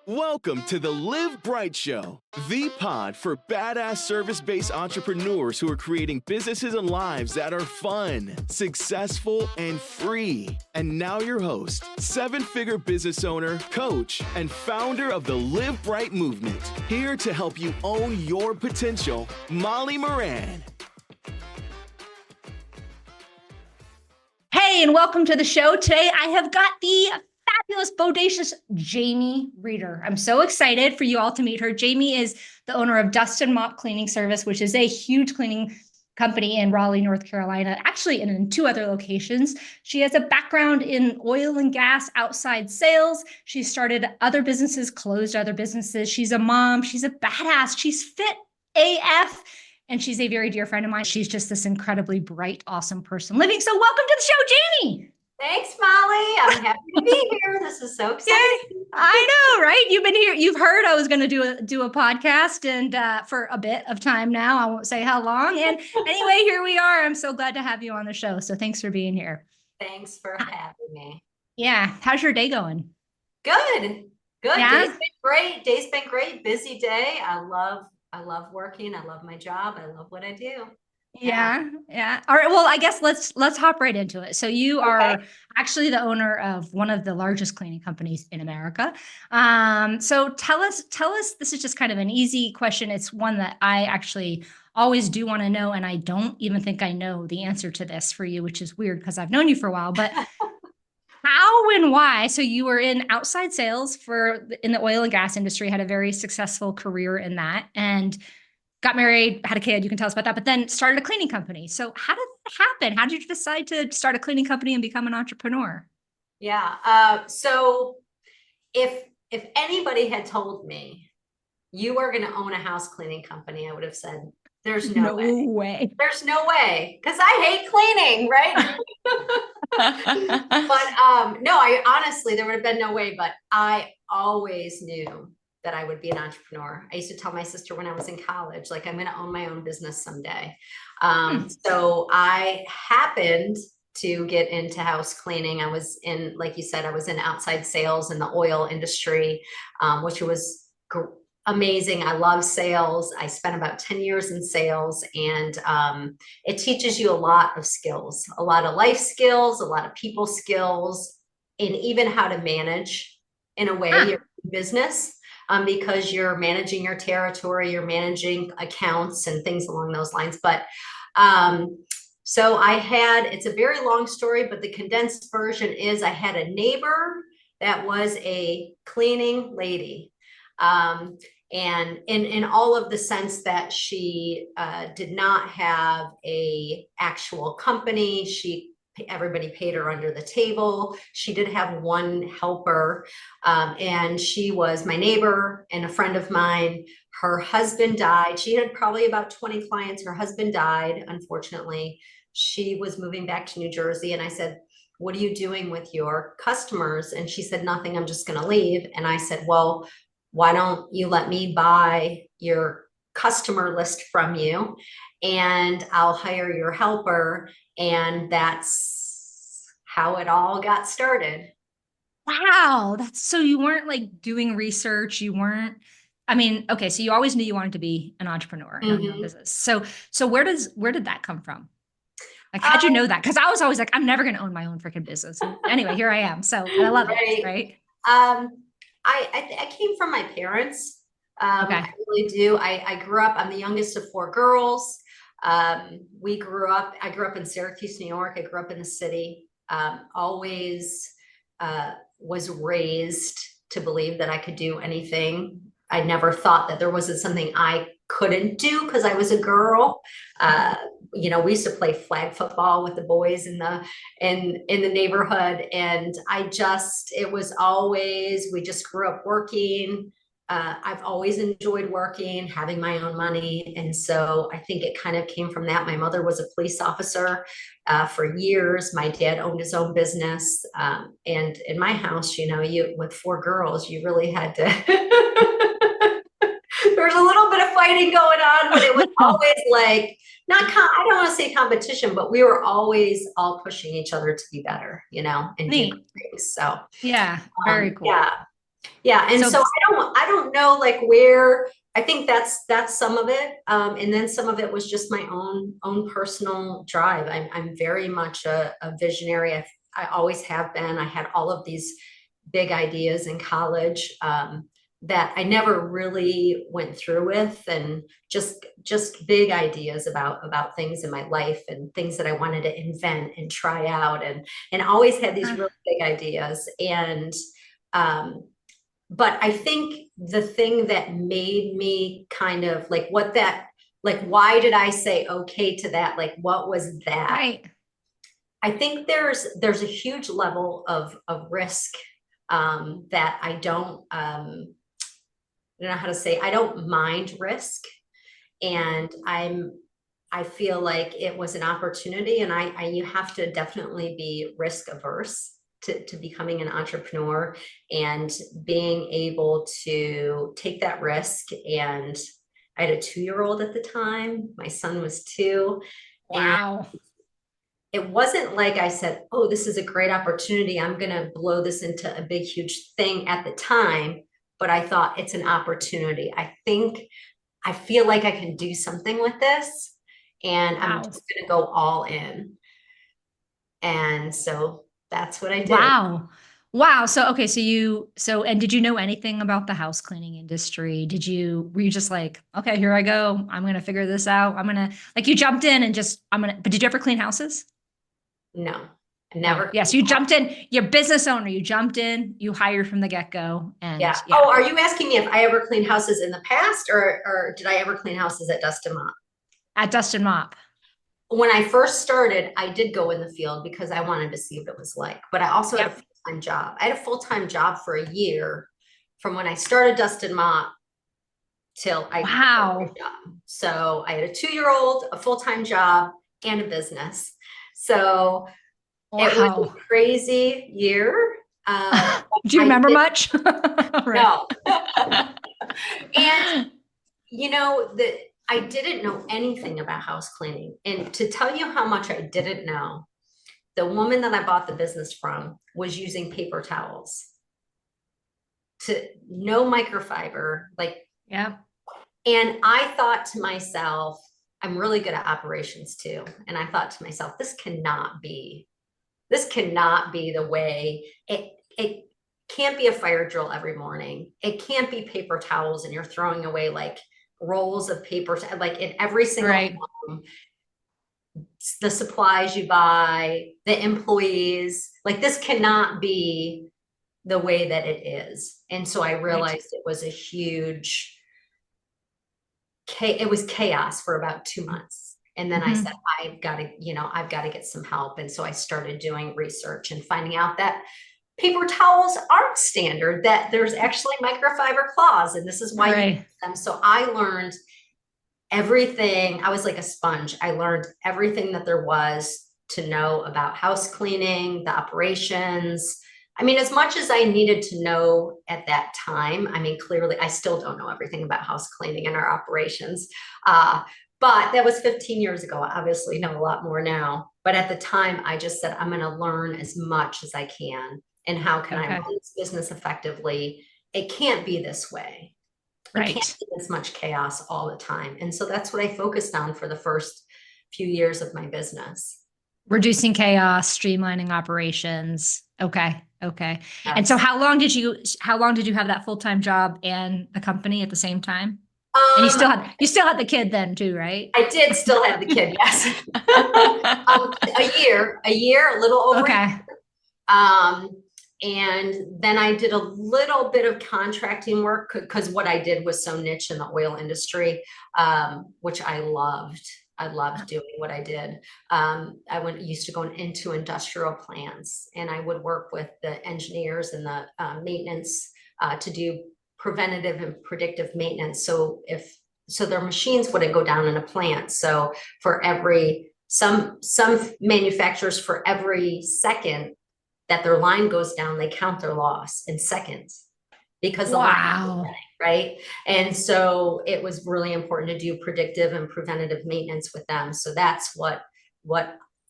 Welcome to the Live Bright Show, the pod for badass service-based entrepreneurs who are creating businesses and lives that are fun, successful, and free. And now your host, seven-figure business owner, coach, and founder of the Live Bright movement, here to help you own your potential, Molly Moran. Hey, and welcome to the show. Today, I have got the fabulous, bodacious Jamie Reeder. I'm so excited for you all to meet her. Jamie is the owner of Dust and Mop Cleaning Service, which is a huge cleaning company in Raleigh, North Carolina, actually in two other locations. She has a background in oil and gas outside sales. She started other businesses, closed other businesses. She's a mom. She's a badass. She's fit AF. And she's a very dear friend of mine. She's just this incredibly bright, awesome person living. So welcome to the show, Jamie. Thanks, Molly. I'm happy to be here. This is so exciting. Yay. I know, right? You've been here. You've heard I was going to do a podcast, and for a bit of time now. I won't say how long. And anyway, here we are. I'm so glad to have you on the show. So thanks for being here. Thanks for having me. Yeah. How's your day going? Good. Yeah? Day's been great. Busy day. I love working. I love my job. I love what I do. Yeah. All right. Well, I guess let's hop right into it. So you are actually the owner of one of the largest cleaning companies in America. So tell us, this is just kind of an easy question. It's one that I actually always do want to know. And I don't even think I know the answer to this for you, which is weird because I've known you for a while, but how and why? So you were in outside sales in the oil and gas industry, had a very successful career in that, and got married, had a kid, you can tell us about that, but then started a cleaning company. So how did that happen? How did you decide to start a cleaning company and become an entrepreneur? Yeah. So if anybody had told me you are going to own a house cleaning company, I would have said, there's no way. There's no way. Because I hate cleaning, right? But no, I honestly, there would have been no way, but I always knew that I would be an entrepreneur. I used to tell my sister when I was in college, like, I'm going to own my own business someday. So I happened to get into house cleaning. I was in, like you said, I was in outside sales in the oil industry, which was amazing. I love sales. I spent about 10 years in sales, and it teaches you a lot of skills, a lot of life skills, a lot of people skills, and even how to manage in a way your business. Because you're managing your territory, you're managing accounts and things along those lines. But so it's a very long story, but the condensed version is I had a neighbor that was a cleaning lady. And in all of the sense that she did not have a actual company, everybody paid her under the table. She did have one helper, and she was my neighbor and a friend of mine. Her husband died. She had probably about 20 clients. Her husband died, unfortunately. She was moving back to New Jersey, and I said, what are you doing with your customers? And she said, nothing, I'm just going to leave. And I said, well, why don't you let me buy your customer list from you, and I'll hire your helper. And that's how it all got started. Wow. So you weren't like doing research. You weren't, okay. So you always knew you wanted to be an entrepreneur in your own business. So where did that come from? Like, how'd you know that? Cause I was always like, I'm never going to own my own freaking business. And anyway, here I am. So I love it. Right. I came from my parents. I really do. I grew up, I'm the youngest of four girls. I grew up in Syracuse, New York. I grew up in the city. Always was raised to believe that I could do anything. I never thought that there wasn't something I couldn't do because I was a girl. We used to play flag football with the boys in the neighborhood. And it was always, we just grew up working. I've always enjoyed working, having my own money. And so I think it kind of came from that. My mother was a police officer for years. My dad owned his own business. And in my house, with four girls, you really had to, there was a little bit of fighting going on, but it was always like, I don't want to say competition, but we were always all pushing each other to be better, and do things. So yeah, very cool. Yeah. And so I don't know like where, I think that's some of it. And then some of it was just my own personal drive. I'm very much a visionary. I always have been. I had all of these big ideas in college that I never really went through with, and just big ideas about things in my life and things that I wanted to invent and try out, and always had these really big ideas. And but I think the thing that made me kind of like why did I say okay to that? Like, what was that? Right. I think there's a huge level of risk that I don't know how to say. I don't mind risk, and I feel like it was an opportunity, and you have to definitely be risk averse to becoming an entrepreneur, and being able to take that risk. And I had a 2-year-old at the time. My son was 2. Wow. And it wasn't like I said, oh, this is a great opportunity, I'm going to blow this into a big, huge thing at the time. But I thought, it's an opportunity. I feel like I can do something with this, and I'm just going to go all in. And so that's what I did. Wow. So, okay. And did you know anything about the house cleaning industry? Were you just like, okay, here I go, I'm going to figure this out. You jumped in and but did you ever clean houses? No, never. Yes. You jumped in, you're a business owner, you jumped in, you hired from the get-go. And yeah. Oh, are you asking me if I ever cleaned houses in the past, or did I ever clean houses at Dust and Mop? At Dust and Mop. When I first started, I did go in the field because I wanted to see what it was like, but I also had a full-time job. I had a full-time job for a year from when I started Dust and Mop till I quit my job. So I had a 2-year-old, a full-time job, and a business. So it was a crazy year. Do you remember much? No. And I didn't know anything about house cleaning. And to tell you how much I didn't know, the woman that I bought the business from was using paper towels. No microfiber, yeah. And I thought to myself, I'm really good at operations too. And I thought to myself, this cannot be the way it can't be a fire drill every morning. It can't be paper towels and you're throwing away like rolls of paper, like in every single home, the supplies you buy, the employees, like this cannot be the way that it is. And so I realized it was it was chaos for about 2 months. And then I said, I've got to get some help. And so I started doing research and finding out that paper towels aren't standard, that there's actually microfiber cloths, and this is why you use them. So I learned everything. I was like a sponge. I learned everything that there was to know about house cleaning, the operations. I mean, as much as I needed to know at that time, I mean, clearly I still don't know everything about house cleaning and our operations. But that was 15 years ago. I obviously know a lot more now. But at the time, I just said, I'm going to learn as much as I can. And how can I run this business effectively? It can't be this way. It can't be this much chaos all the time. And so that's what I focused on for the first few years of my business. Reducing chaos, streamlining operations. Okay. Yes. And so how long did you have that full-time job and the company at the same time? And you still had the kid then too, right? I did still have the kid. Yes. a year, a little over. Okay. And then I did a little bit of contracting work because what I did was so niche in the oil industry, which I loved. I loved doing what I did. I used to go into industrial plants, and I would work with the engineers and the maintenance to do preventative and predictive maintenance. So their machines wouldn't go down in a plant. So for some manufacturers, for every second that their line goes down, they count their loss in seconds because the line, right? And so it was really important to do predictive and preventative maintenance with them. So that's what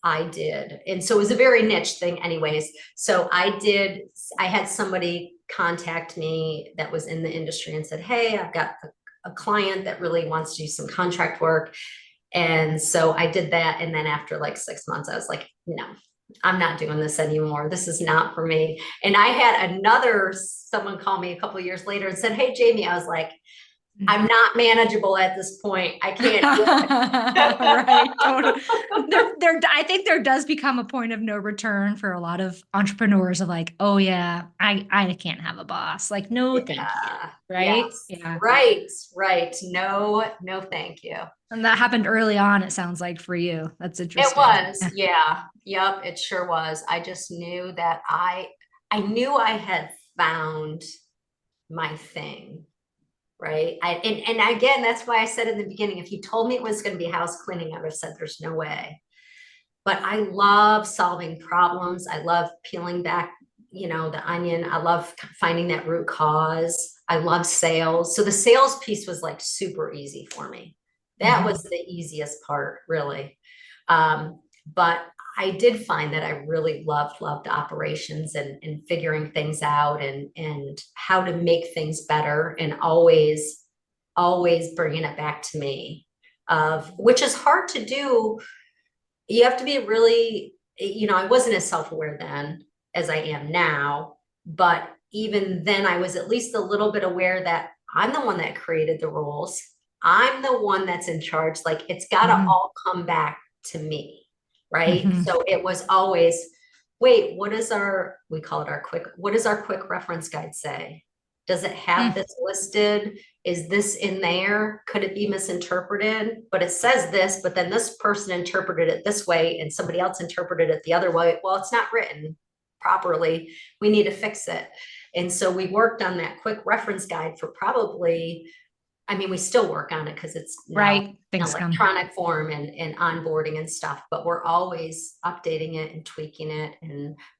I did. And so it was a very niche thing anyways. So I had somebody contact me that was in the industry and said, hey, I've got a client that really wants to do some contract work. And so I did that. And then after like 6 months, I was like, no, I'm not doing this anymore. This is not for me. And I had someone call me a couple of years later and said, hey, Jamie, I was like, I'm not manageable at this point. I can't do it. Right. Totally. I think there does become a point of no return for a lot of entrepreneurs of like, oh yeah, I can't have a boss. Like, no, thank you. Right. Yes. Yeah. Right. No, thank you. And that happened early on, it sounds like, for you. That's interesting. It was. Yeah. Yep. It sure was. I just knew that I knew I had found my thing. Right. And again, that's why I said in the beginning, if you told me it was going to be house cleaning, I would have said there's no way. But I love solving problems. I love peeling back, the onion. I love finding that root cause. I love sales. So the sales piece was like super easy for me. That was the easiest part, really. But I did find that I really loved operations and figuring things out and how to make things better, and always bringing it back to me, which is hard to do. You have to be really, I wasn't as self-aware then as I am now, but even then I was at least a little bit aware that I'm the one that created the rules. I'm the one that's in charge. Like, it's got to all come back to me. Right. So it was always, wait, what does our quick reference guide say? Does it have this listed? Is this in there? Could it be misinterpreted? But it says this, but then this person interpreted it this way and somebody else interpreted it the other way. Well, it's not written properly. We need to fix it. And so we worked on that quick reference guide for probably, we still work on it because it's right. in electronic form and onboarding and stuff, but we're always updating it and tweaking it.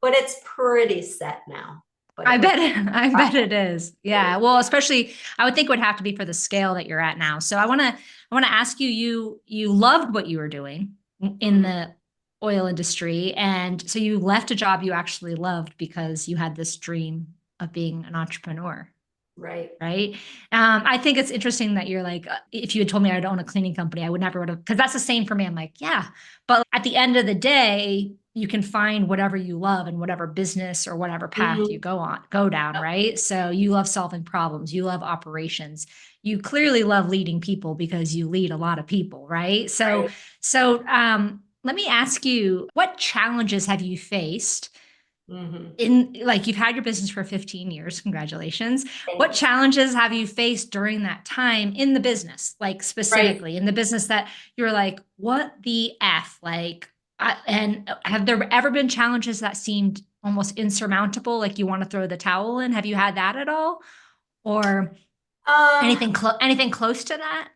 But it's pretty set now. But I bet it is. Yeah. Well, especially I would think it would have to be for the scale that you're at now. So I want to ask you loved what you were doing in the oil industry. And so you left a job you actually loved because you had this dream of being an entrepreneur. Right. I think it's interesting that you're like, if you had told me I'd own a cleaning company, I would never would have, because that's the same for me. I'm like, yeah, but at the end of the day, you can find whatever you love in whatever business or whatever path you go down. Right. So you love solving problems. You love operations. You clearly love leading people because you lead a lot of people. Right. So let me ask you, what challenges have you faced in, like, you've had your business for 15 years, congratulations. What challenges have you faced during that time in the business, like specifically in the business that you're like, what the F, like, and have there ever been challenges that seemed almost insurmountable, like you want to throw the towel in? Have you had that at all? Or anything close to that?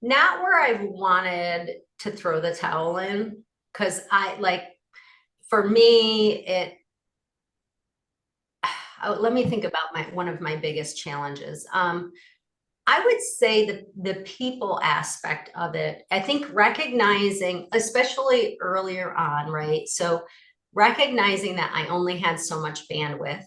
Not where I've wanted to throw the towel in, because for me, let me think about one of my biggest challenges. I would say the people aspect of it. I think recognizing, especially earlier on, right? So recognizing that I only had so much bandwidth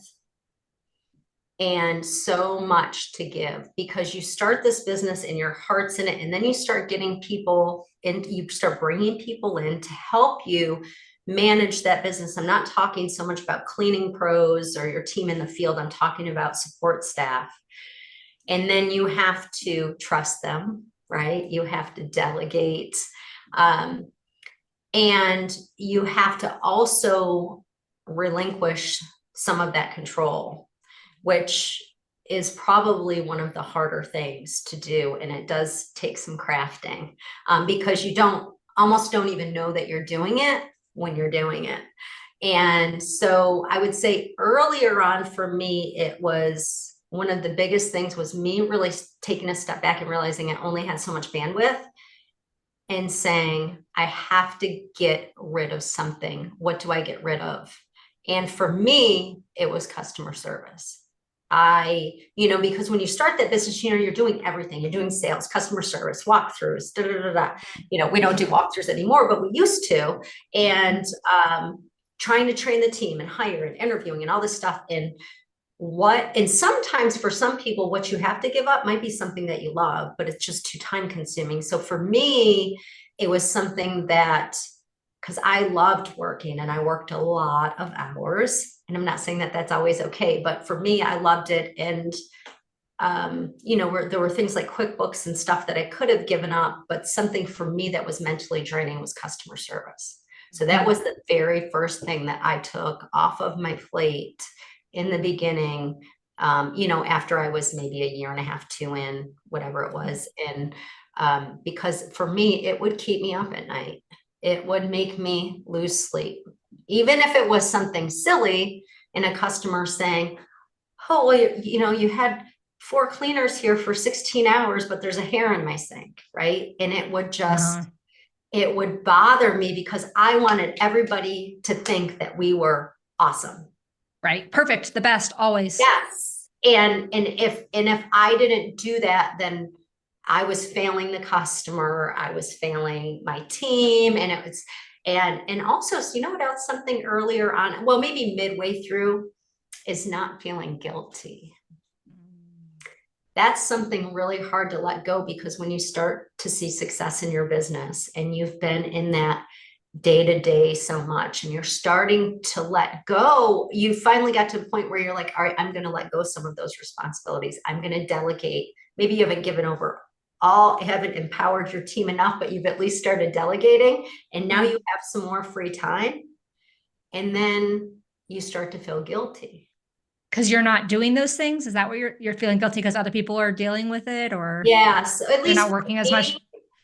and so much to give, because you start this business and your heart's in it, and then you start getting people and you start bringing people in to help you manage that business. I'm not talking so much about cleaning pros or your team in the field. I'm talking about support staff. And then you have to trust them, right? You have to delegate. And you have to also relinquish some of that control, which is probably one of the harder things to do. And it does take some crafting, because you almost don't even know that you're doing it when you're doing it. And so I would say earlier on for me, it was one of the biggest things was me really taking a step back and realizing I only had so much bandwidth and saying, I have to get rid of something. What do I get rid of? And for me, it was customer service. Because when you start that business, you're doing everything. You're doing sales, customer service, walkthroughs, we don't do walkthroughs anymore, but we used to. And trying to train the team and hire and interviewing and all this stuff. And and sometimes for some people, what you have to give up might be something that you love, but it's just too time consuming. So for me, it was something that, because I loved working and I worked a lot of hours, and I'm not saying that that's always okay, but for me, I loved it. And, there were things like QuickBooks and stuff that I could have given up, but something for me that was mentally draining was customer service. So that was the very first thing that I took off of my plate in the beginning, after I was maybe a year and a half, two in, whatever it was. And because for me, it would keep me up at night. It would make me lose sleep. Even if it was something silly and a customer saying, oh, well, you had 4 cleaners here for 16 hours, but there's a hair in my sink, right? And it would just, it would bother me because I wanted everybody to think that we were awesome. Right. Perfect. The best always. Yes. And if I didn't do that, then I was failing the customer, I was failing my team. And it was, and also, so you know what else, something earlier on, well, maybe midway through, is not feeling guilty. That's something really hard to let go, because when you start to see success in your business and you've been in that day to day so much and you're starting to let go, you finally got to a point where you're like, all right, I'm going to let go of some of those responsibilities. I'm going to delegate. Maybe you haven't given over haven't empowered your team enough, but you've at least started delegating, and now you have some more free time. And then you start to feel guilty. Because you're not doing those things? Is that what you're feeling guilty because other people are dealing with it, or so at least you're not working as much?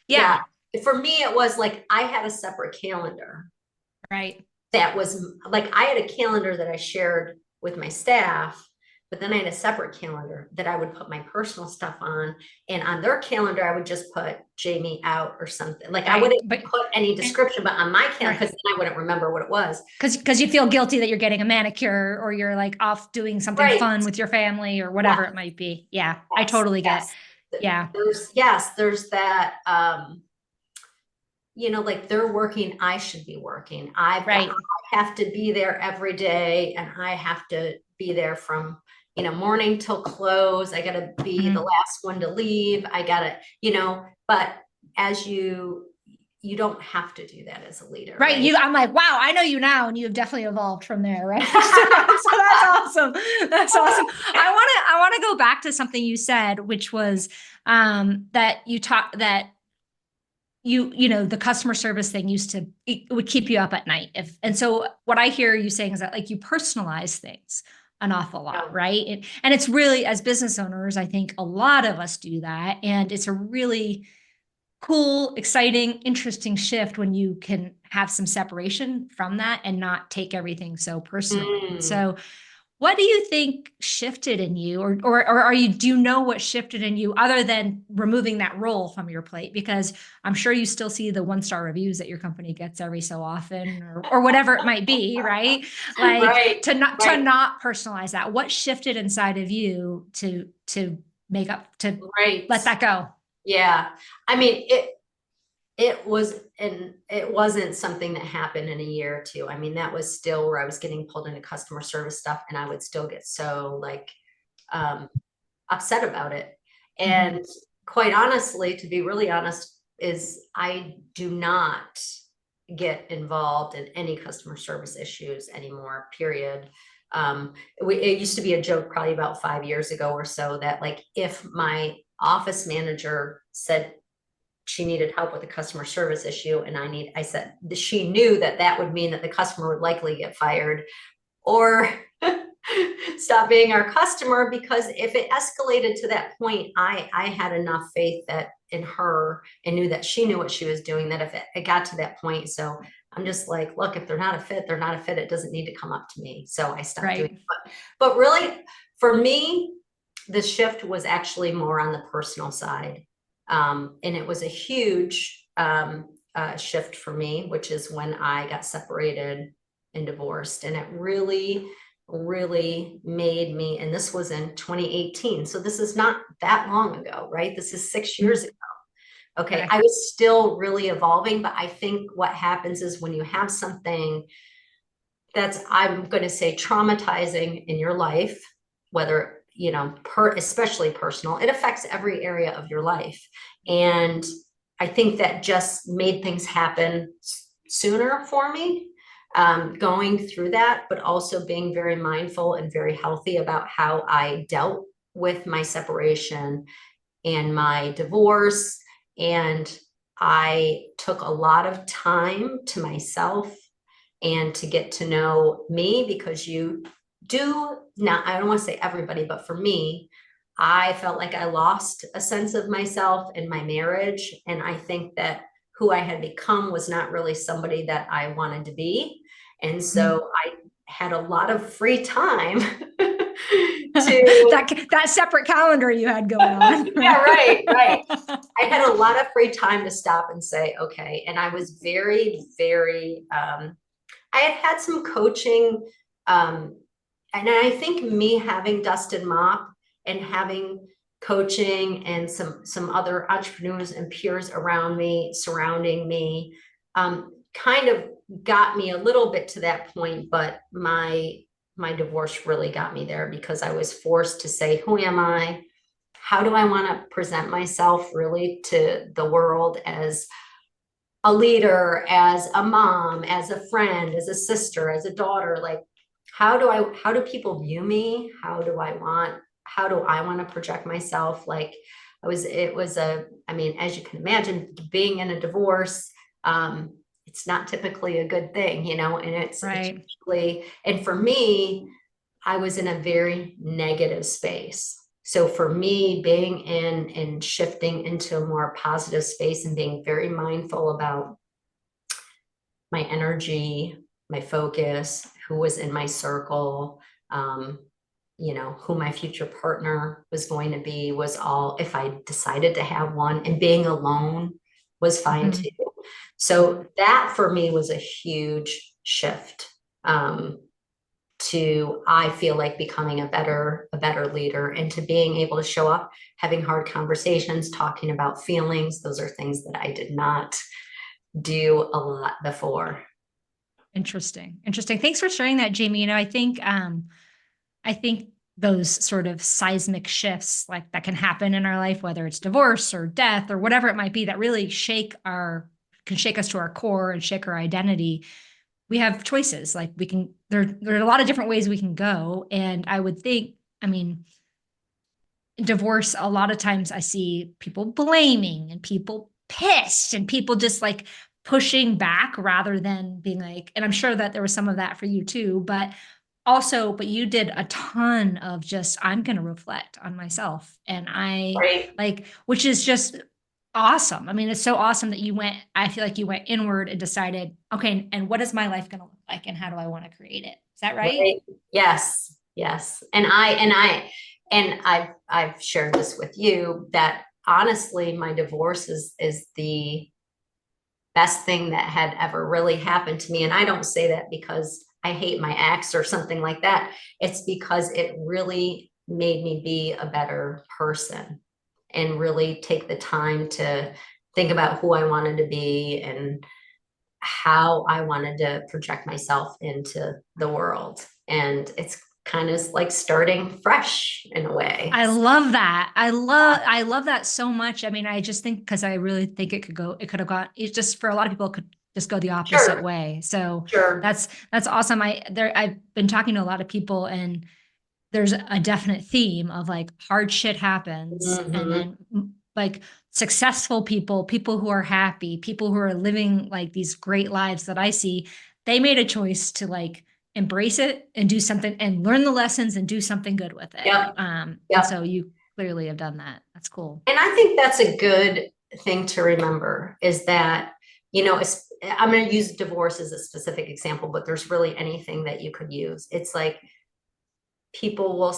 Yeah. For me, it was like I had a separate calendar. Right. That was like, I had a calendar that I shared with my staff, but then I had a separate calendar that I would put my personal stuff on. And on their calendar, I would just put Jamie out or something. Like I wouldn't put any description, but on my calendar, because then I wouldn't remember what it was. Because you feel guilty that you're getting a manicure, or you're like off doing something fun with your family, or whatever it might be. Yeah, I totally get. Yeah. There's that, like they're working, I should be working. I have to be there every day, and I have to be there from, morning till close. I got to be the last one to leave. I got to, but as you don't have to do that as a leader. Right. I'm like, wow, I know you now, and you've definitely evolved from there. Right. So that's awesome. That's awesome. I want to go back to something you said, which was, that you talked that the customer service thing it would keep you up at night. And so what I hear you saying is that, like, you personalize things an awful lot, right? And it's really, as business owners, I think a lot of us do that. And it's a really cool, exciting, interesting shift when you can have some separation from that and not take everything so personally. So what do you think shifted in you, or do you know what shifted in you other than removing that role from your plate? Because I'm sure you still see the 1-star reviews that your company gets every so often, or whatever it might be, right? Like to not personalize that. What shifted inside of you to make up, to let that go? Yeah. I mean, it wasn't something that happened in a year or two. I mean, that was still where I was getting pulled into customer service stuff, and I would still get so upset about it. And quite honestly, to be really honest, is I do not get involved in any customer service issues anymore, period. It used to be a joke probably about 5 years ago or so that, like, if my office manager said she needed help with a customer service issue, and I said she knew that would mean that the customer would likely get fired or stop being our customer, because if it escalated to that point, I had enough faith in her and knew that she knew what she was doing, that if it got to that point. So I'm just like, look, if they're not a fit, they're not a fit. It doesn't need to come up to me. So I stopped doing it. But really, for me, the shift was actually more on the personal side. And it was a huge shift for me, which is when I got separated and divorced. And it really, really made me, and this was in 2018. So this is not that long ago, right? This is 6 years ago. Okay. I was still really evolving, but I think what happens is when you have something that's, I'm going to say, traumatizing in your life, whether, especially personal, it affects every area of your life. And I think that just made things happen sooner for me, going through that, but also being very mindful and very healthy about how I dealt with my separation and my divorce. And I took a lot of time to myself and to get to know me, because you do not, I don't want to say everybody, but for me, I felt like I lost a sense of myself in my marriage. And I think that who I had become was not really somebody that I wanted to be. And so I had a lot of free time to that separate calendar you had going on. Yeah, right. I had a lot of free time to stop and say, okay. And I was very, very, I had some coaching. And I think me having Dust and Mop and having coaching and some other entrepreneurs and peers around me, surrounding me, kind of got me a little bit to that point. But my divorce really got me there, because I was forced to say, who am I? How do I want to present myself really to the world as a leader, as a mom, as a friend, as a sister, as a daughter? Like, how do people view me? How do I want to project myself? Like, as you can imagine, being in a divorce, it's not typically a good thing, and it's right. And for me, I was in a very negative space. So for me, being in and shifting into a more positive space and being very mindful about my energy, my focus, who was in my circle, who my future partner was going to be, was all, if I decided to have one, and being alone was fine too. So that for me was a huge shift, to, I feel like, becoming a better leader, and to being able to show up, having hard conversations, talking about feelings. Those are things that I did not do a lot before. Interesting. Thanks for sharing that, Jamie. I think those sort of seismic shifts like that can happen in our life, whether it's divorce or death or whatever it might be, that really can shake us to our core and shake our identity. We have choices. Like there are a lot of different ways we can go. And I would think, divorce, a lot of times I see people blaming and people pissed and people just like pushing back rather than being like, and I'm sure that there was some of that for you too, but you did a ton of just, I'm going to reflect on myself. And which is just awesome. It's so awesome that I feel like you went inward and decided, okay, and what is my life going to look like? And how do I want to create it? Is that right? Yes. And I've shared this with you, that honestly, my divorce is the best thing that had ever really happened to me. And I don't say that because I hate my ex or something like that. It's because it really made me be a better person and really take the time to think about who I wanted to be and how I wanted to project myself into the world. And it's kind of like starting fresh in a way. I love that. I love that so much. I just think, because I really think it could have gone, it's just, for a lot of people, it could just go the opposite way. So that's awesome. I've been talking to a lot of people, and there's a definite theme of like hard shit happens. And then like successful people who are happy, people who are living like these great lives that I see, they made a choice to like embrace it and do something and learn the lessons and do something good with it. And so you clearly have done that. That's cool. And I think that's a good thing to remember, is that, I'm going to use divorce as a specific example, but there's really anything that you could use. It's like, people will,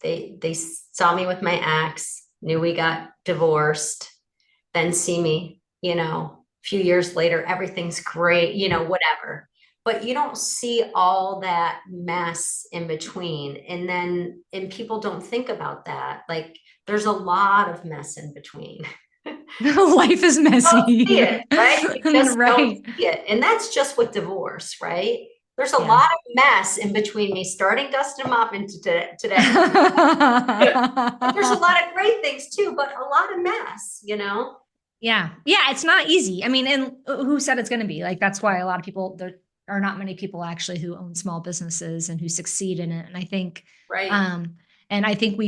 they saw me with my ex, knew we got divorced, then see me, a few years later, everything's great, whatever. But you don't see all that mess in between. And people don't think about that. Like, there's a lot of mess in between. Life is messy. You don't see it, right? You just right. don't see it. And that's just with divorce, right? There's a lot of mess in between me starting Dust and Mop into today. There's a lot of great things too, but a lot of mess, you know? Yeah. Yeah. It's not easy. I mean, and who said it's going to be like, that's why a lot of people, there are not many people actually who own small businesses and who succeed in it. And I think, Right. And I think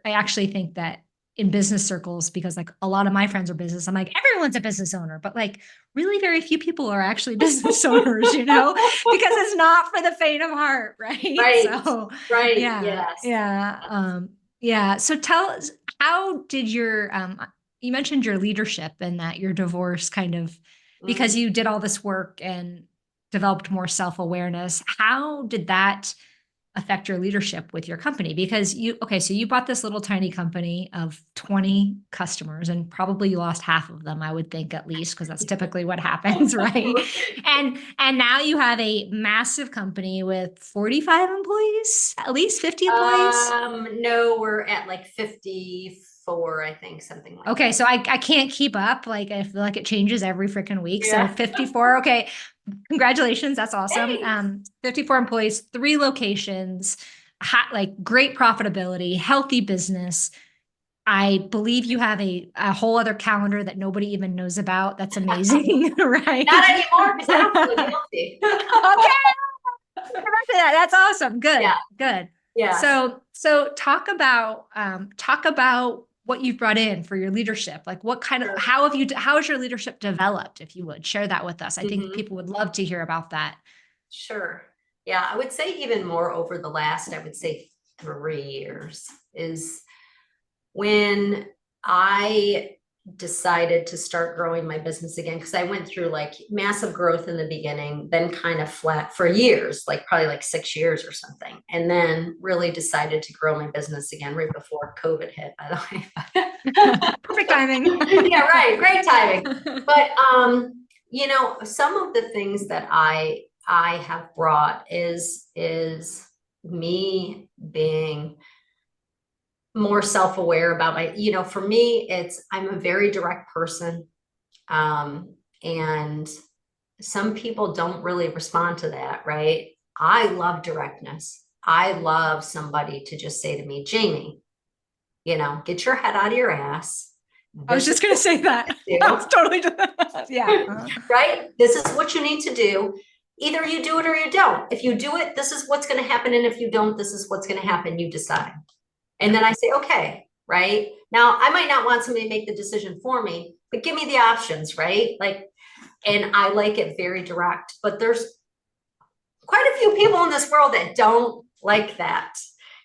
I actually think that in business circles, because like a lot of my friends are business, I'm like, everyone's a business owner, but like really very few people are actually business owners, you know, because it's not for the faint of heart. Right. Right. So, Right. yeah. Yes. Yeah. Yeah. So tell us, how did you mentioned your leadership and that your divorce kind of, because you did all this work and developed more self-awareness, how did that affect your leadership with your company? Because so you bought this little tiny company of 20 customers and probably you lost half of them, I would think, at least, because that's typically what happens, right? And now you have a massive company with 45 employees, at least 50 employees. No, we're at like 54, I think, something like Okay, so I can't keep up. Like I feel like it changes every freaking week. Yeah. So 54. Okay. Congratulations. That's awesome. Thanks. 54 employees, 3 locations, like great profitability, healthy business. I believe you have a whole other calendar that nobody even knows about. That's amazing, right? Not anymore because I don't feel guilty. Okay. That's awesome. Good. Yeah. Good. Yeah. So talk about what you've brought in for your leadership. Like what kind of, how has your leadership developed? If you would share that with us. I think people would love to hear about that. Sure. Yeah. I would say even more over the last, I would say 3 years is when I decided to start growing my business again, because I went through like massive growth in the beginning, then kind of flat for years, like probably like 6 years or something. And then really decided to grow my business again right before COVID hit, by the way. Perfect timing. Yeah, right. Great timing. But, you know, some of the things that I have brought is me being more self-aware about for me, I'm a very direct person. And some people don't really respond to that, right? I love directness. I love somebody to just say to me, Jamie, get your head out of your ass. I was just going to say that. I was totally yeah. Right? This is what you need to do. Either you do it or you don't. If you do it, this is what's going to happen. And if you don't, this is what's going to happen. You decide. And then I say, okay, right? Now I might not want somebody to make the decision for me, but give me the options, right? Like, and I like it very direct, but there's quite a few people in this world that don't like that.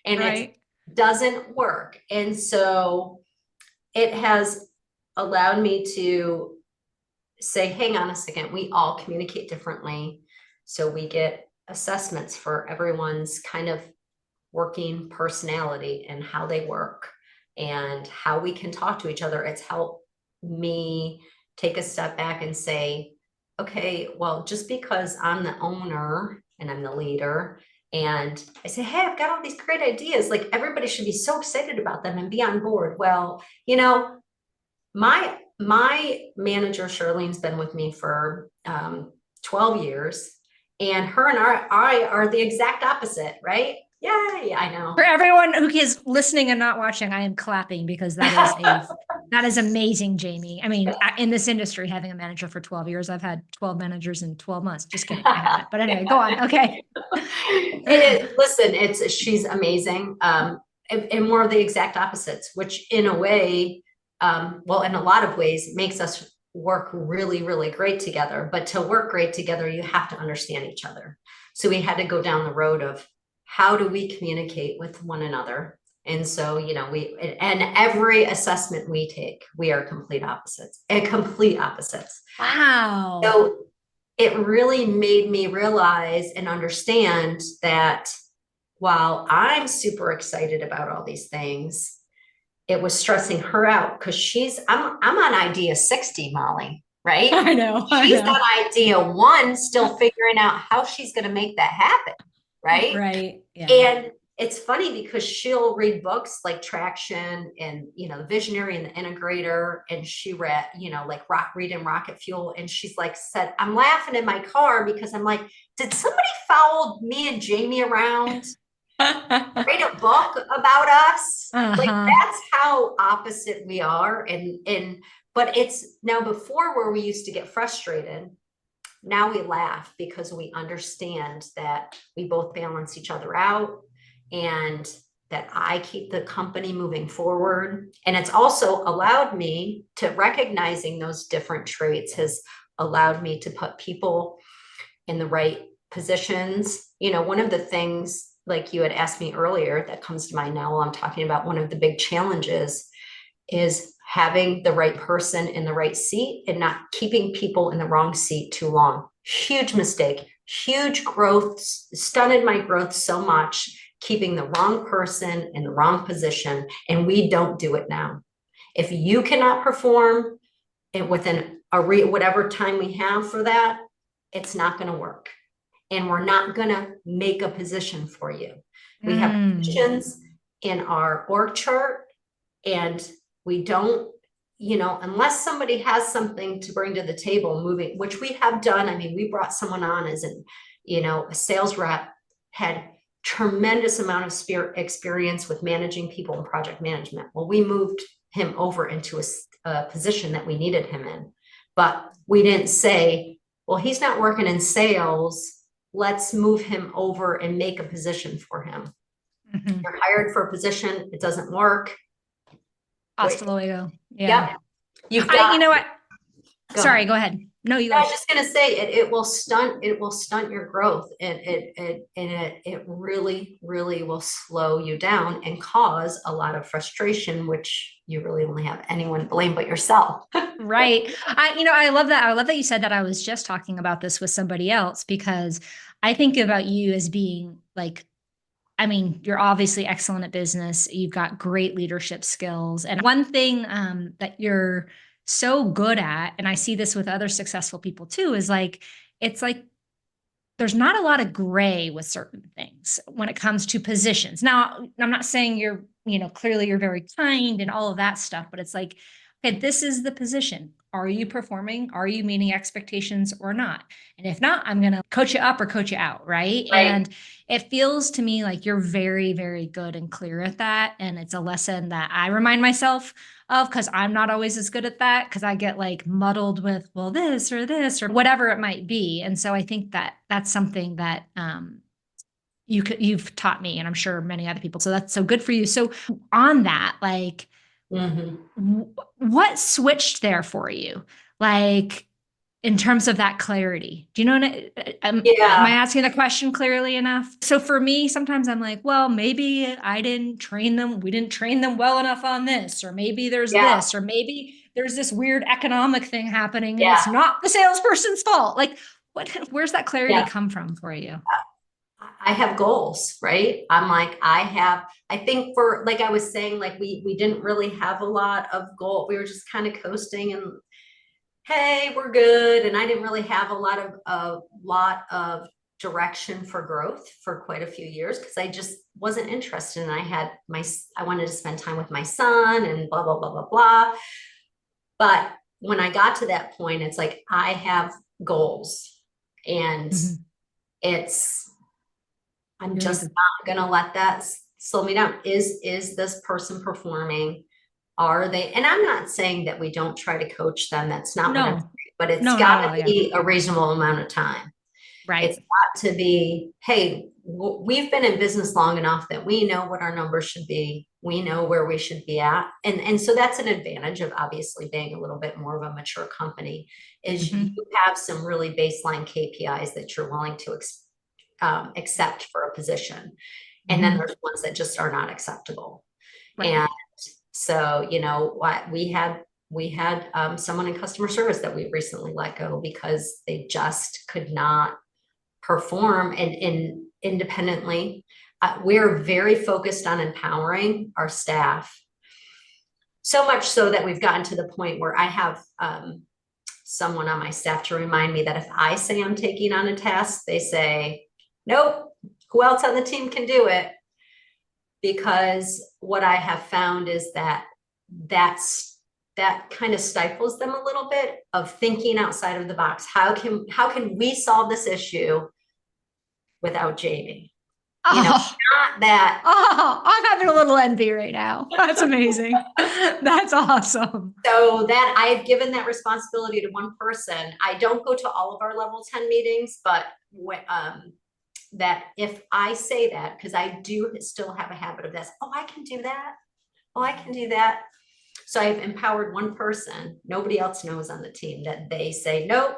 And it doesn't work. And so it has allowed me to say, hang on a second, we all communicate differently. So we get assessments for everyone's kind of working personality and how they work and how we can talk to each other. It's helped me take a step back and say, okay, well, just because I'm the owner and I'm the leader and I say, hey, I've got all these great ideas, like everybody should be so excited about them and be on board. Well, my manager, Charlene's been with me for 12 years and her and I are the exact opposite, right? Yeah, I know. For everyone who is listening and not watching, I am clapping because that is amazing, Jamie. I mean, in this industry, having a manager for 12 years, I've had 12 managers in 12 months. Just kidding. I haven't. But anyway, go on. Okay. Listen, she's amazing. And more of the exact opposites, which in a way, well, in a lot of ways makes us work really, really great together. But to work great together, you have to understand each other. So we had to go down the road of how do we communicate with one another? And so, and every assessment we take, we are complete opposites. Wow. So it really made me realize and understand that while I'm super excited about all these things, it was stressing her out because I'm on idea 60, Molly, right? I know. She's on idea 1, still figuring out how she's going to make that happen. Right. Right. Yeah. And it's funny because she'll read books like Traction and, the Visionary and the Integrator. And she read, like reading Rocket Fuel. And she's like, said, I'm laughing in my car because I'm like, did somebody follow me and Jamie around? Write a book about us? Like, that's how opposite we are. But it's now, before, where we used to get frustrated, now we laugh because we understand that we both balance each other out, and that I keep the company moving forward. And it's also allowed me to, recognizing those different traits has allowed me to put people in the right positions. One of the things, like you had asked me earlier, that comes to mind now while I'm talking about one of the big challenges is having the right person in the right seat and not keeping people in the wrong seat too long. Huge mistake, huge growth, stunted my growth so much, keeping the wrong person in the wrong position. And we don't do it now. If you cannot perform within whatever time we have for that, it's not going to work. And we're not going to make a position for you. We have positions in our org chart, and we don't, unless somebody has something to bring to the table moving, which we have done. I mean, we brought someone on as a sales rep, had tremendous amount of experience with managing people and project management. Well, we moved him over into a position that we needed him in, but we didn't say, well, he's not working in sales, let's move him over and make a position for him. You're hired for a position, it doesn't work. Hasta luego. Yeah. You've got, you know what? Go Sorry, ahead. go ahead. No, you. I was just going to say it will stunt your growth, and it really, really will slow you down and cause a lot of frustration, which you really only have anyone to blame but yourself. Right. I love that. I love that you said that. I was just talking about this with somebody else, because I think about you as being like, I mean, you're obviously excellent at business. You've got great leadership skills. And one thing that you're so good at, and I see this with other successful people too, is like, it's like, there's not a lot of gray with certain things when it comes to positions. Now, I'm not saying you're, clearly you're very kind and all of that stuff, but it's like, okay, this is the position. Are you performing? Are you meeting expectations or not? And if not, I'm going to coach you up or coach you out. Right. And it feels to me like you're very, very good and clear at that. And it's a lesson that I remind myself of, because I'm not always as good at that, because I get like muddled with, well, this or whatever it might be. And so I think that that's something that you've taught me, and I'm sure many other people. So that's so good for you. So on that, like, what switched there for you? Like, in terms of that clarity, do you know am I asking the question clearly enough? So for me, sometimes I'm like, well, maybe we didn't train them well enough on this, or maybe there's this, or maybe there's this weird economic thing happening and it's not the salesperson's fault. Like, where's that clarity come from for you? I have goals, right? I'm like, I think for, like I was saying, like we didn't really have a lot of goal. We were just kind of coasting and, hey, we're good. And I didn't really have a lot of direction for growth for quite a few years, because I just wasn't interested. And I wanted to spend time with my son and blah, blah, blah, blah, blah. But when I got to that point, it's like, I have goals, and I'm just not going to let that slow me down. Is this person performing? Are they? And I'm not saying that we don't try to coach them. That's not what I'm saying, but it's got to be a reasonable amount of time. Right. It's got to be, hey, we've been in business long enough that we know what our numbers should be. We know where we should be at. And so that's an advantage of obviously being a little bit more of a mature company, is you have some really baseline KPIs that you're willing to accept for a position. And then there's ones that just are not acceptable. Right. And so, what we had someone in customer service that we recently let go because they just could not perform and independently. We're very focused on empowering our staff, so much so that we've gotten to the point where I have someone on my staff to remind me that if I say I'm taking on a task, they say, nope, who else on the team can do it? because what I have found is that that kind of stifles them a little bit of thinking outside of the box. How can we solve this issue without Jamie? You know, Oh, not that. oh, I'm having a little envy right now. That's amazing. That's awesome. So that I've given that responsibility to one person. I don't go to all of our level 10 meetings, but that if I say that, because I do still have a habit of this, oh, I can do that. Oh, I can do that. So I've empowered one person. Nobody else knows on the team that they say, nope,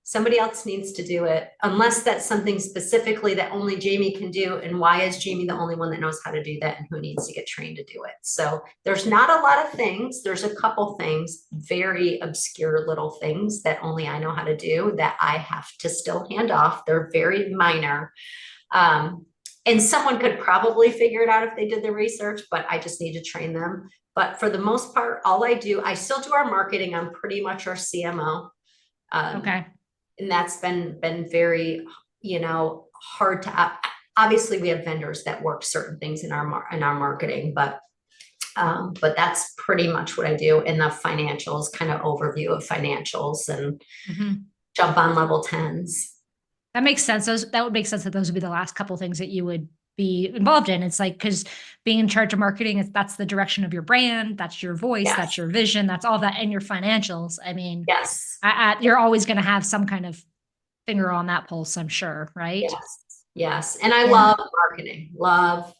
somebody else needs to do it, unless that's something specifically that only Jamie can do. And why is Jamie the only one that knows how to do that, and who needs to get trained to do it? So there's not a lot of things. There's a couple things, very obscure little things that only I know how to do that I have to still hand off. They're very minor. And someone could probably figure it out if they did the research, but I just need to train them. But for the most part, all I do, I still do our marketing. I'm pretty much our CMO. Okay. And that's been very, hard to, obviously we have vendors that work certain things in our marketing, but that's pretty much what I do in the financials, kind of overview of financials, and jump on level 10s. That makes sense. That would make sense that those would be the last couple of things that you would be involved in. It's like, because being in charge of marketing, that's the direction of your brand. That's your voice. Yes. That's your vision. That's all that. And your financials. I mean, yes, you're always going to have some kind of finger on that pulse, I'm sure. Right. Yes. And I love marketing, love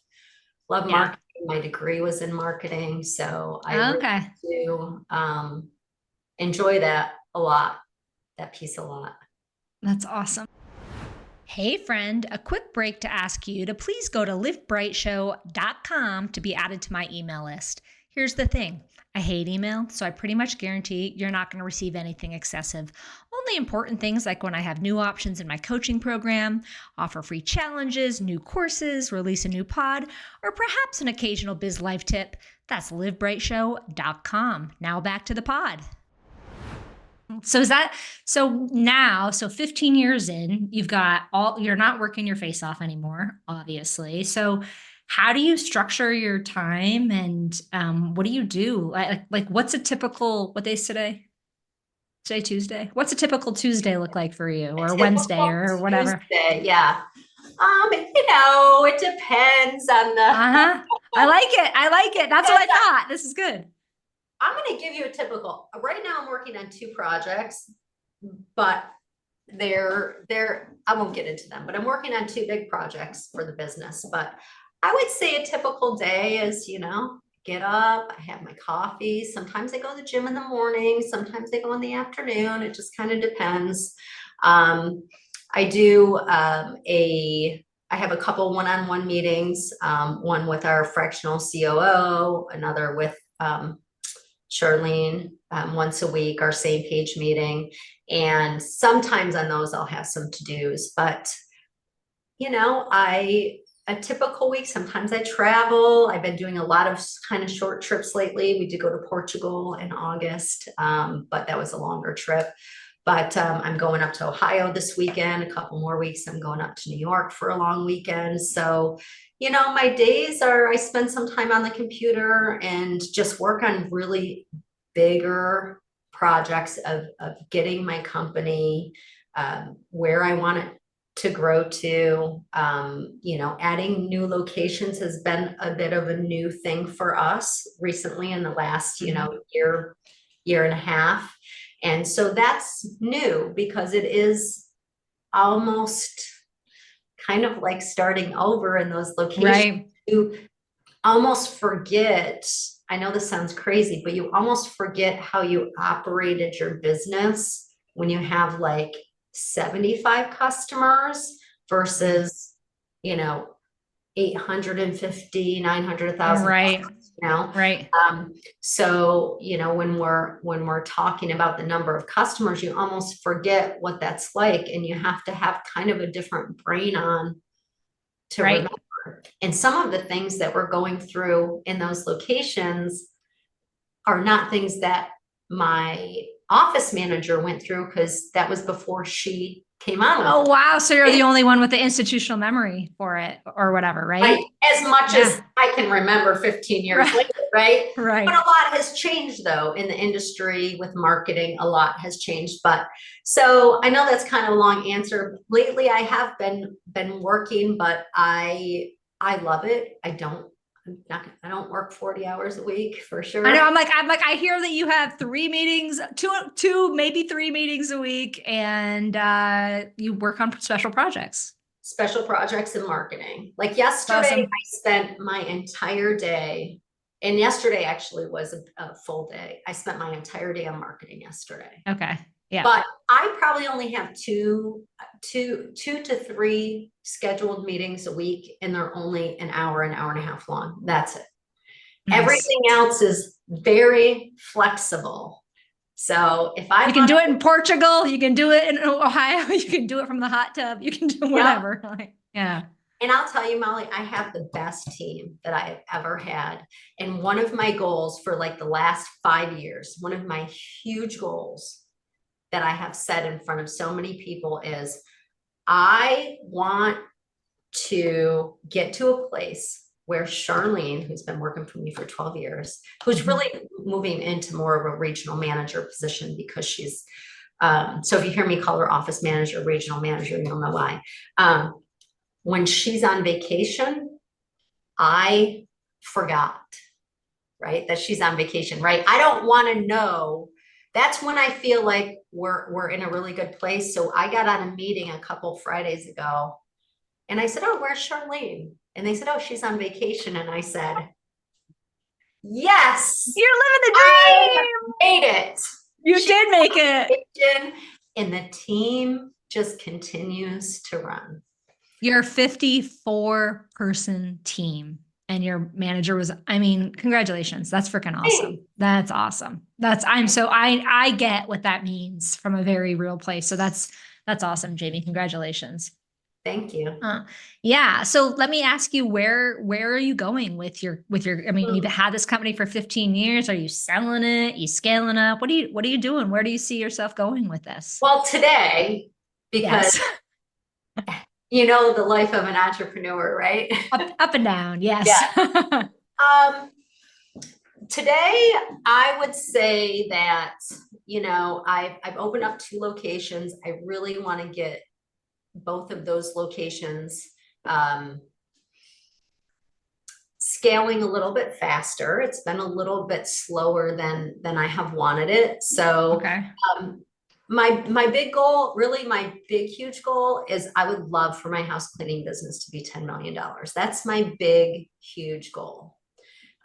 marketing. My degree was in marketing. So I really do enjoy that a lot, that piece a lot. That's awesome. Hey friend, a quick break to ask you to please go to livebrightshow.com to be added to my email list. Here's the thing. I hate email, so I pretty much guarantee you're not going to receive anything excessive. Only important things like when I have new options in my coaching program, offer free challenges, new courses, release a new pod, or perhaps an occasional biz life tip. That's livebrightshow.com. Now back to the pod. So 15 years in, you're not working your face off anymore, obviously. So how do you structure your time, and what do you do? Like what's a typical, what day's today? Today, Tuesday. What's a typical Tuesday look like for you, or Wednesday, or whatever? Tuesday, yeah. It depends on the. I like it. That's what I thought. This is good. I'm going to give you a typical. Right now, I'm working on 2 projects, but I won't get into them, but I'm working on 2 big projects for the business. But I would say a typical day is, get up, I have my coffee. Sometimes I go to the gym in the morning. Sometimes I go in the afternoon. It just kind of depends. I have a couple one-on-one meetings, one with our fractional COO, another with Charlene, once a week, our same page meeting. And sometimes on those I'll have some to-dos, but a typical week, sometimes I travel. I've been doing a lot of kind of short trips lately. We did go to Portugal in August, but that was a longer trip. But I'm going up to Ohio this weekend, a couple more weeks. I'm going up to New York for a long weekend. So my days I spend some time on the computer and just work on really bigger projects of getting my company where I want it to grow to. Adding new locations has been a bit of a new thing for us recently in the last, year and a half. And so that's new because it is almost kind of like starting over in those locations. Right. You almost forget, I know this sounds crazy, but you almost forget how you operated your business when you have like 75 customers versus, 850, 900,000. Right. Right. So, when we're talking about the number of customers, you almost forget what that's like, and you have to have kind of a different brain on to remember. And some of the things that we're going through in those locations are not things that my office manager went through, because that was before she came on with Oh, it. wow. So you're the only one with the institutional memory for it or whatever, right? As much as I can remember 15 years Right. later, right? Right. But a lot has changed though in the industry with marketing. A lot has changed. But so I know that's kind of a long answer. Lately, I have been working, but I love it. I don't work 40 hours a week for sure. I know. I'm like, I hear that you have 3 meetings, two, maybe 3 meetings a week, and you work on special projects. Special projects and marketing. Like yesterday, Awesome. I spent my entire day, and yesterday actually was a full day. I spent my entire day on marketing yesterday. Okay. Yeah. But I probably only have two to three scheduled meetings a week, and they're only an hour and a half long. That's it. Nice. Everything else is very flexible. So if you can do it in Portugal, you can do it in Ohio, you can do it from the hot tub, you can do whatever. Yeah. And I'll tell you, Molly, I have the best team that I have ever had. And one of my goals for like the last 5 years, one of my huge goals that I have set in front of so many people is I want to get to a place where Charlene, who's been working for me for 12 years, who's really moving into more of a regional manager position because she's, so if you hear me call her office manager, regional manager, you'll know why. When she's on vacation, I forgot, right? That she's on vacation, right? I don't want to know. That's when I feel like we're in a really good place. So I got on a meeting a couple Fridays ago and I said, oh, where's Charlene? And they said, oh, she's on vacation. And I said, yes, you're living the dream. I made it. You did make it. And the team just continues to run. Your 54-person team and your manager was, I mean, congratulations. That's freaking awesome. Hey. That's awesome. I get what that means from a very real place. So that's awesome, Jamie. Congratulations. Thank you. Yeah. So let me ask you, where are you going with your, I mean, you've had this company for 15 years. Are you selling it? You scaling up? What are you doing? Where do you see yourself going with this? Well, today, because you know, the life of an entrepreneur, right? Up and down. Yes. Yeah. Today, I would say that, you know, I've opened up 2 locations. I really want to get both of those locations scaling a little bit faster. It's been a little bit slower than I have wanted it. So okay. My big goal, really my big, huge goal is I would love for my house cleaning business to be $10 million. That's my big, huge goal.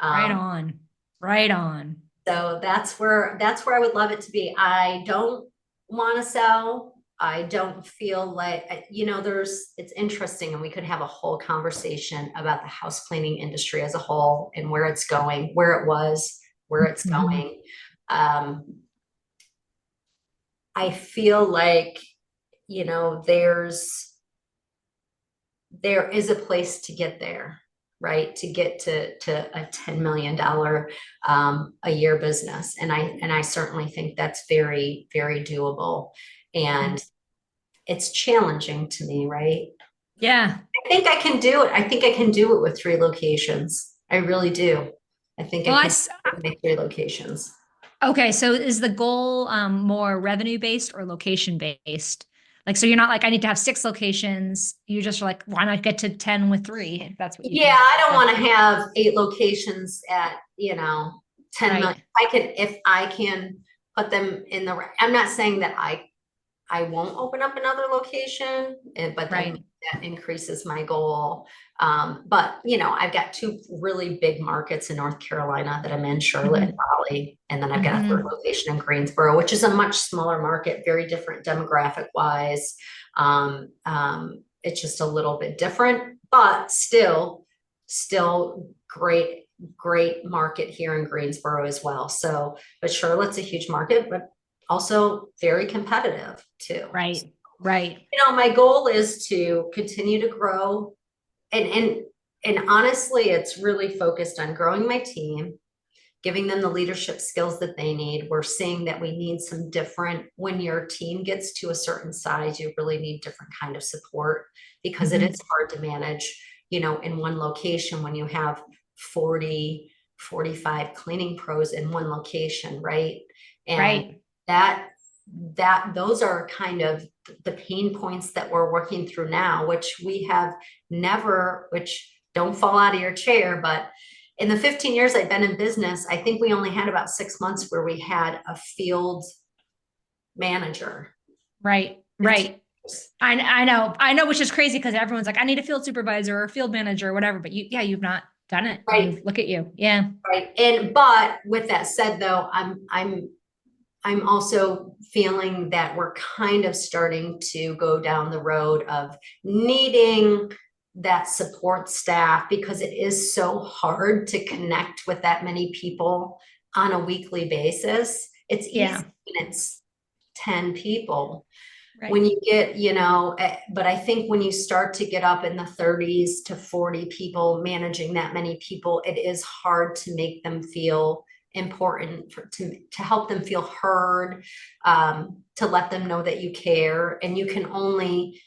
Right on. Right on. So that's where I would love it to be. I don't want to sell. I don't feel like, you know, it's interesting, and we could have a whole conversation about the house cleaning industry as a whole and where it's going, where it was, where it's going. I feel like, you know, there is a place to get there, right? To get to a $10 million a year business. And I certainly think that's very, very doable. And it's challenging to me, right? Yeah. I think I can do it. I think I can do it with 3 locations. I really do. I think I can make 3 locations. Okay. So is the goal more revenue based or location based? Like, so you're not like, I need to have 6 locations. You just are like, why not get to 10 with 3? If that's what you think. I don't want to have 8 locations at, you know, 10 million. If I can put them in I'm not saying that I won't open up another location, but then that increases my goal. But you know, I've got 2 really big markets in North Carolina that I'm in, Charlotte and Raleigh. And then I've got a 3rd location in Greensboro, which is a much smaller market, very different demographic wise. It's just a little bit different, but still great market here in Greensboro as well. So, but Charlotte's a huge market, but also very competitive too. Right. So, right. You know, my goal is to continue to grow, and honestly, it's really focused on growing my team, giving them the leadership skills that they need. We're seeing that we need some different, when your team gets to a certain size, you really need different kind of support, because it is hard to manage, you know, in one location when you have 40, 45 cleaning pros in one location, right? And those are kind of the pain points that we're working through now, which we have never, which don't fall out of your chair, but in the 15 years I've been in business, I think we only had about 6 months where we had a field manager. Right. I know, which is crazy because everyone's like, I need a field supervisor or a field manager or whatever, but you've not done it. Right. Look at you. Yeah. Right. But with that said, though, I'm also feeling that we're kind of starting to go down the road of needing that support staff, because it is so hard to connect with that many people on a weekly basis. It's easy when it's 10 people. Right. When you get, you know, but I think when you start to get up in the 30s to 40 people, managing that many people, it is hard to make them feel important, to help them feel heard, to let them know that you care. And you can only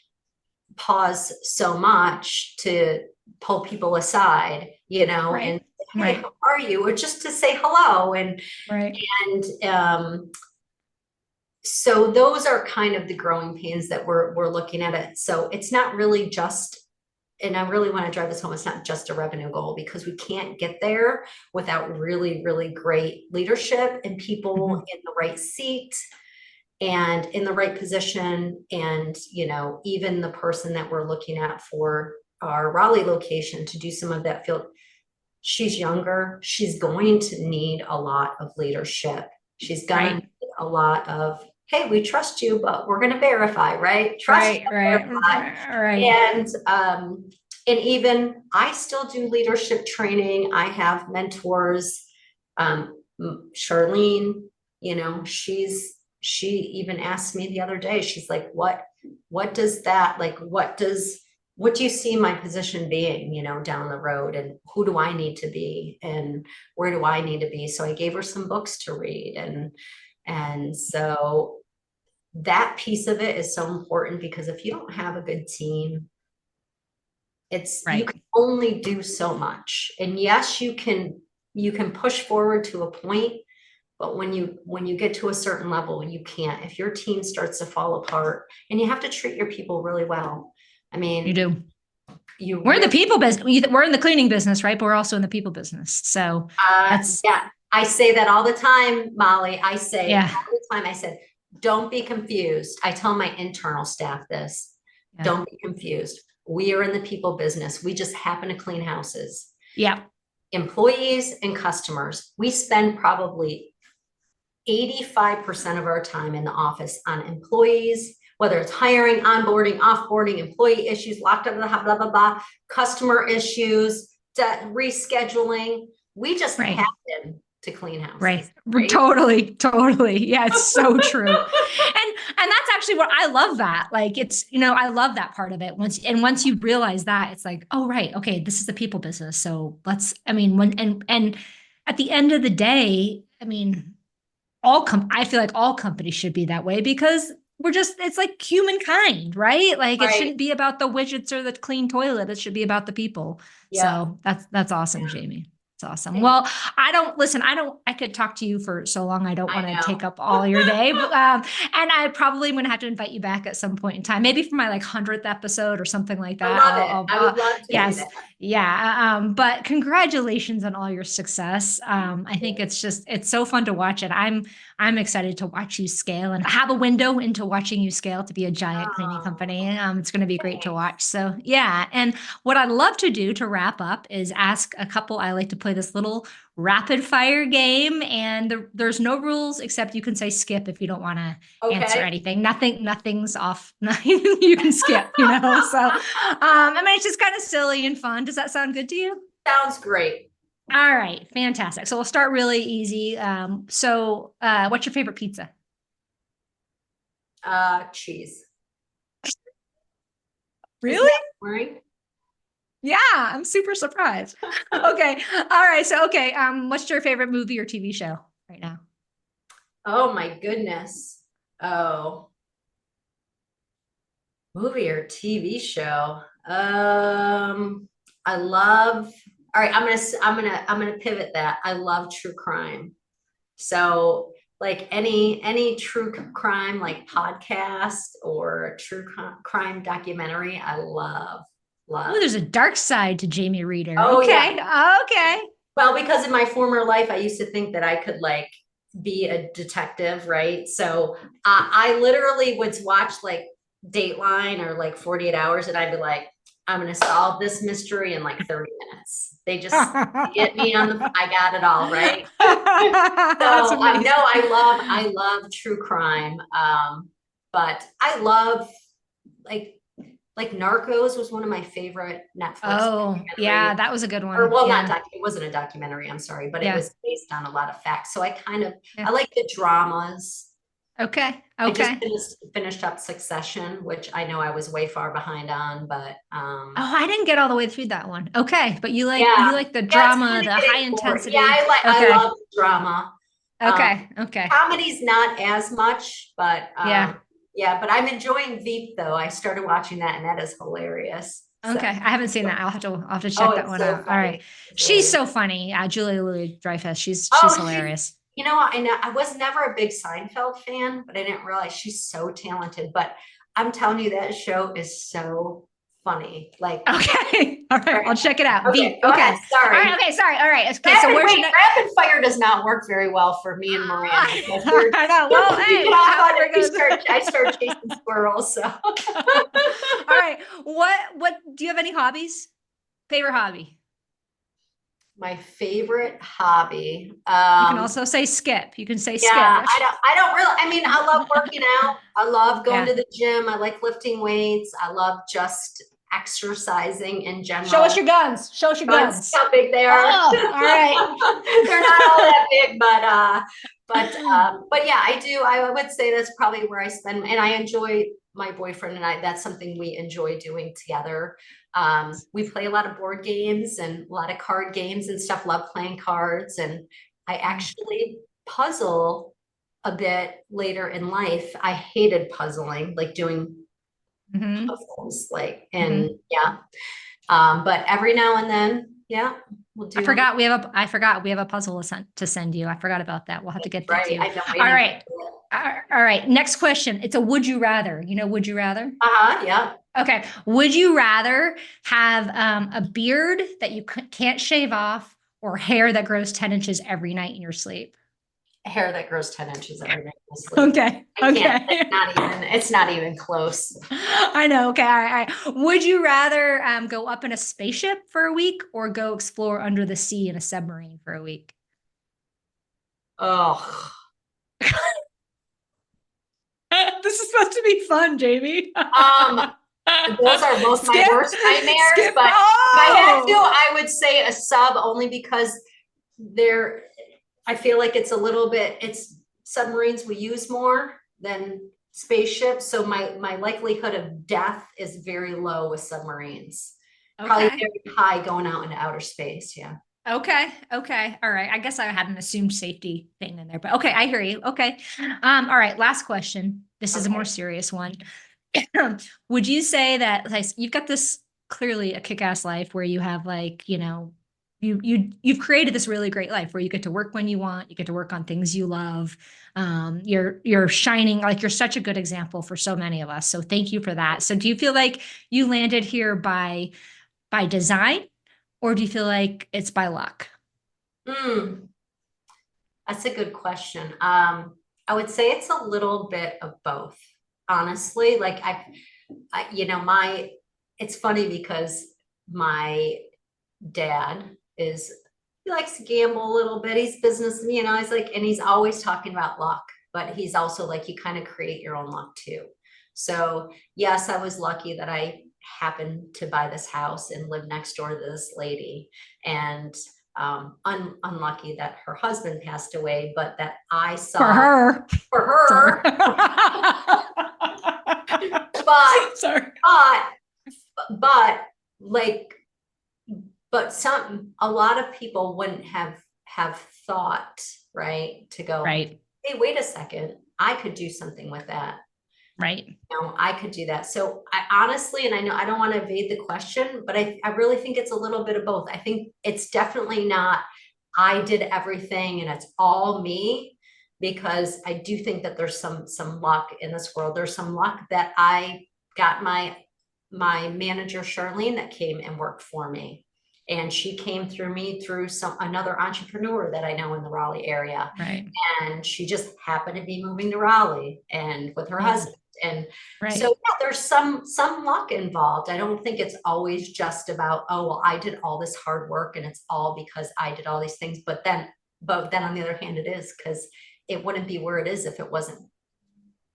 pause so much to pull people aside, you know, and hey, how are you? Or just to say hello. And so those are kind of the growing pains that we're looking at it. So it's not really just, and I really want to drive this home, it's not just a revenue goal, because we can't get there without really, really great leadership and people in the right seat and in the right position. And, you know, even the person that we're looking at for our Raleigh location to do some of that field, she's younger. She's going to need a lot of leadership. She's going to need a lot of, hey, we trust you, but we're going to verify, right? Trust, verify. And even I still do leadership training. I have mentors. Charlene, you know, she even asked me the other day, she's like, what does that, like, what do you see my position being, you know, down the road, and who do I need to be and where do I need to be? So I gave her some books to read. And so that piece of it is so important, because if you don't have a good team, you can only do so much. And yes, you can push forward to a point, but when you get to a certain level, you can't. If your team starts to fall apart, and you have to treat your people really well. I mean, you do. We're in the people business. We're in the cleaning business, right? But we're also in the people business. So I say that all the time, Molly. I say all the time, I said, don't be confused. I tell my internal staff this, don't be confused. We are in the people business. We just happen to clean houses. Yeah. Employees and customers, we spend probably 85% of our time in the office on employees, whether it's hiring, onboarding, offboarding, employee issues, locked up in the blah, blah, blah, customer issues, rescheduling. We just happen to clean houses. Right. Totally. Yeah, it's so true. And that's actually what I love that. Like, it's, you know, I love that part of it. Once you realize that, it's like, oh, right. Okay. This is the people business. So and at the end of the day, I mean, I feel like all companies should be that way, because it's like humankind, right? Like it shouldn't be about the widgets or the clean toilet. It should be about the people. Yeah. So that's awesome, Jamie. It's awesome. Well, I could talk to you for so long. I don't want to take up all your day. And I probably am going to have to invite you back at some point in time, maybe for my 100th episode or something like that. I would love to. Yes. Do that. Yeah. But congratulations on all your success. I think it's so fun to watch it. I'm excited to watch you scale and have a window into watching you scale to be a giant cleaning company. It's going to be great to watch. So yeah. And what I'd love to do to wrap up is ask a couple. I like to play this little rapid fire game, and there's no rules except you can say skip if you don't want to answer anything. Nothing's off. You can skip, you know? So, it's just kind of silly and fun. Does that sound good to you? Sounds great. All right. Fantastic. So we'll start really easy. What's your favorite pizza? Cheese. Really? Yeah, I'm super surprised. Okay. All right. So, okay. What's your favorite movie or TV show right now? Oh my goodness. Oh, movie or TV show. I love, all right, I'm gonna pivot that. I love true crime. So like any true crime, like podcast or true crime documentary, I Oh, love. there's a dark side to Jamie Reeder. Oh yeah. Okay. Okay. Well, because in my former life, I used to think that I could like be a detective, right? So I literally would watch like Dateline or like 48 Hours, and I'd be like, I'm gonna solve this mystery in like 30 minutes. They just get me on the, I got it all, right? That's So I amazing. know I love true crime. But I love like Narcos was one of my favorite Netflix Oh, yeah, documentaries. that was a good Or one. well, not Yeah. it wasn't a documentary, I'm sorry, but it Yeah. was based on a lot of facts. So I kind of Yeah. I like the dramas. Okay. I just Okay. finished up Succession, which I know I was way far behind on, but Oh, I didn't get all the way through that one. Okay, but yeah, you like the yeah, it's drama, kind of the high getting bored. Yeah, intensity. I Okay. love drama. Um, Okay. Okay. Comedy's not as much, but Yeah. yeah, but I'm enjoying Veep though. I started watching that and that is hilarious. So, Okay. I haven't seen that. I'll have to oh, check that it's one so out. All right. funny. It's She's really so funny. Julia Louis-Dreyfus. She's Oh, she's, hilarious. you know, I was never a big Seinfeld fan, but I didn't realize she's so talented. But I'm telling you, that show is so funny. Like, Okay. All right. I'll check it out. okay, Veep. go Okay. ahead. All Sorry. right. Okay. Sorry. All right. Okay. So where's your next? Rapid fire does not work very well for me and Miranda. I know. Well, We hey, get off on however it. it goes. I start chasing squirrels. So, All right. What do you have any hobbies? Favorite hobby? my favorite hobby. You can also say skip. You can say skip. Yeah, I don't really, I mean, I love working out. I love going Yeah. to the gym. I like lifting weights. I love just exercising in general. Show us your guns. Show us your guns. How big they are. Oh, all right. They're not all that big, but yeah, I do. I would say that's probably where I spend, and I enjoy my boyfriend and I, that's something we enjoy doing together. We play a lot of board games and a lot of card games and stuff, love playing cards. And I actually puzzle a bit later in life. I hated puzzling, like doing puzzles, like, and yeah. But every now and then, yeah, we'll do. I forgot we have a puzzle to send you. I forgot about that. We'll have to get that to you. I've been All waiting. right. All right. Next question. It's a would you rather. You know, would you rather? Yeah. Okay. Would you rather have a beard that you can't shave off or hair that grows 10 inches every night in your sleep? Hair that grows 10 inches every night in sleep. Okay. Okay. It's not even close. I know. Okay. All right. Would you rather go up in a spaceship for a week or go explore under the sea in a submarine for a week? Oh. This is supposed to be fun, Jamie. Those are both my worst nightmares, but if I had to, I would say a sub only because I feel like it's a little bit, it's submarines we use more than spaceships. So my likelihood of death is very low with submarines. Probably very high going out into outer space. Yeah. Okay. Okay. All right. I guess I had an assumed safety thing in there, but okay. I hear you. Okay. All right. Last question. This is a more serious one. Would you say that like you've got this clearly a kick-ass life where you have like, you know, you've created this really great life where you get to work when you want, you get to work on things you love. You're shining, like you're such a good example for so many of us. So thank you for that. So do you feel like you landed here by design or do you feel like it's by luck? That's a good question. I would say it's a little bit of both, honestly. Like it's funny because my dad he likes to gamble a little bit. He's business, he's like, and he's always talking about luck, but he's also like, you kind of create your own luck too. So yes, I was lucky that I happened to buy this house and live next door to this lady, and unlucky that her husband passed away, but that I saw for her. But like but a lot of people wouldn't have thought, right, to go, Right. hey, wait a second, I could do something with that. Right. You know, I could do that. So I honestly, and I know I don't want to evade the question, but I really think it's a little bit of both. I think it's definitely not, I did everything and it's all me, because I do think that there's some luck in this world. There's some luck that I got my manager, Charlene, that came and worked for me. And she came through me through another entrepreneur that I know in the Raleigh area. Right. And she just happened to be moving to Raleigh and with her husband. And so yeah, there's some luck involved. I don't think it's always just about, oh, well, I did all this hard work and it's all because I did all these things. But then on the other hand, it is, because it wouldn't be where it is if it wasn't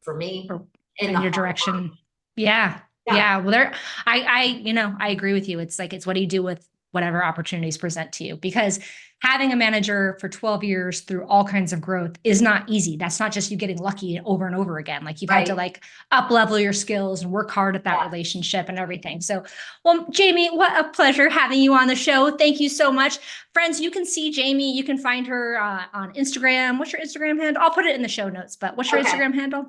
for me in your direction. Yeah. Well, I agree with you. It's like, it's what do you do with whatever opportunities present to you? Because having a manager for 12 years through all kinds of growth is not easy. That's not just you getting lucky over and over again. Like, you've had to like up level your skills and work hard at that relationship and everything. So, well, Jamie, what a pleasure having you on the show. Thank you so much. Friends, you can see Jamie. You can find her on Instagram. What's your Instagram handle? I'll put it in the show notes, but what's your Instagram handle?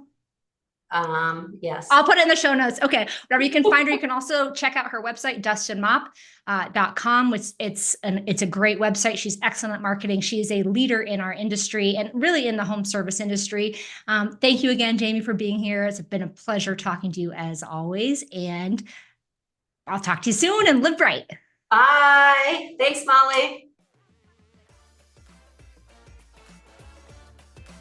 Yes. I'll put it in the show notes. Okay. Wherever you can find her, you can also check out her website, dustandmop.com, which it's a great website. She's excellent at marketing. She is a leader in our industry and really in the home service industry. Thank you again, Jamie, for being here. It's been a pleasure talking to you as always. And I'll talk to you soon, and live bright. Bye. Thanks, Molly.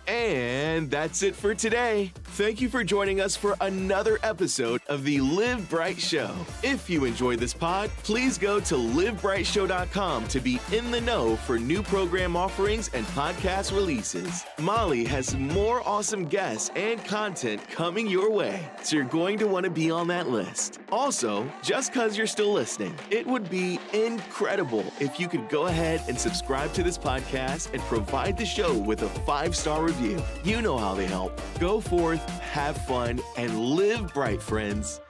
And that's it for today. Thank you for joining us for another episode of the Live Bright Show. If you enjoyed this pod, please go to livebrightshow.com to be in the know for new program offerings and podcast releases. Molly has more awesome guests and content coming your way, so you're going to want to be on that list. Also, just because you're still listening, it would be incredible if you could go ahead and subscribe to this podcast and provide the show with a 5-star review. You know how they help. Go forth, have fun, and live bright, friends.